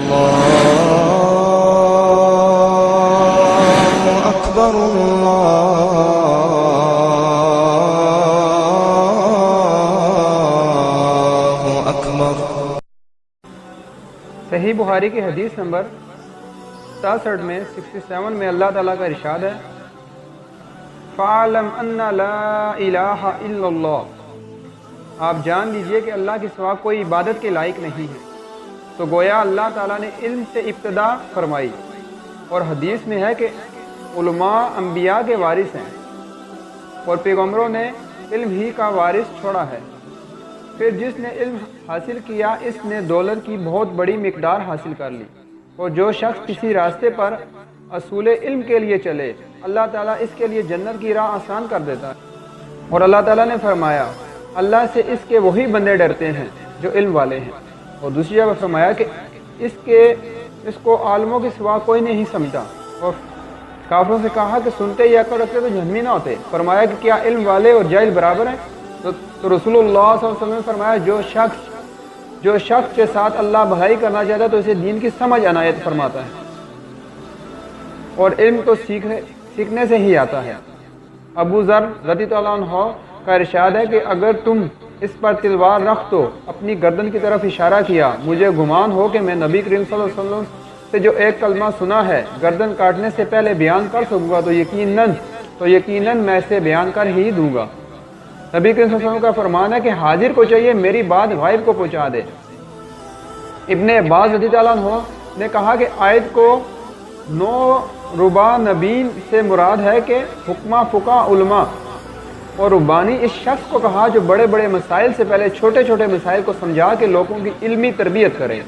الله أكبر الله أكبر۔ صحیح بخاری کی حدیث نمبر 67 میں 67 میں اللہ تعالیٰ کا ارشاد ہے فَعَلَمْ أَنَّ لَا إِلَٰهَ إِلَّا اللَّهُ، آپ جان لیجئے کہ اللہ کے سوا کوئی عبادت کے لائق نہیں ہے۔ تو گویا اللہ تعالیٰ نے علم سے ابتدا فرمائی، اور حدیث میں ہے کہ علماء انبیاء کے وارث ہیں، اور پیغمبروں نے علم ہی کا وارث چھوڑا ہے۔ پھر جس نے علم حاصل کیا اس نے دولت کی بہت بڑی مقدار حاصل کر لی، اور جو شخص کسی راستے پر اصول علم کے لیے چلے اللہ تعالیٰ اس کے لیے جنت کی راہ آسان کر دیتا ہے۔ اور اللہ تعالیٰ نے فرمایا اللہ سے اس کے وہی بندے ڈرتے ہیں جو علم والے ہیں، اور دوسری جگہ فرمایا کہ اس کو عالموں کے سوا کوئی نہیں سمجھتا، اور کافروں سے کہا کہ سنتے یا عقل رکھتے تو جہنمی نہ ہوتے۔ فرمایا کہ کیا علم والے اور جاہل برابر ہیں؟ تو رسول اللہ صلی اللہ علیہ وسلم نے فرمایا جو شخص کے ساتھ اللہ بھلائی کرنا چاہتا ہے تو اسے دین کی سمجھ عنایت فرماتا ہے، اور علم تو سیکھنے سے ہی آتا ہے۔ ابو ذر رضی اللہ عنہ کا ارشاد ہے کہ اگر تم اس پر تلوار رکھ تو اپنی گردن کی طرف اشارہ کیا، مجھے گمان ہو کہ میں نبی کریم صلی اللہ علیہ وسلم سے جو ایک کلمہ سنا ہے گردن کاٹنے سے پہلے بیان کر سکوں گا تو یقیناً میں اسے بیان کر ہی دوں گا۔ نبی کریم صلی اللہ علیہ وسلم کا فرمان ہے کہ حاضر کو چاہیے میری بات غائب کو پہنچا دے۔ ابن عباس رضی اللہ عنہ نے کہا کہ آیت کو 9 ربا نبین سے مراد ہے کہ حکمہ فقہ علماء، اور ربانی اس شخص کو کہا جو بڑے بڑے مسائل سے پہلے چھوٹے چھوٹے مسائل کو سمجھا کے لوگوں کی علمی تربیت کرے۔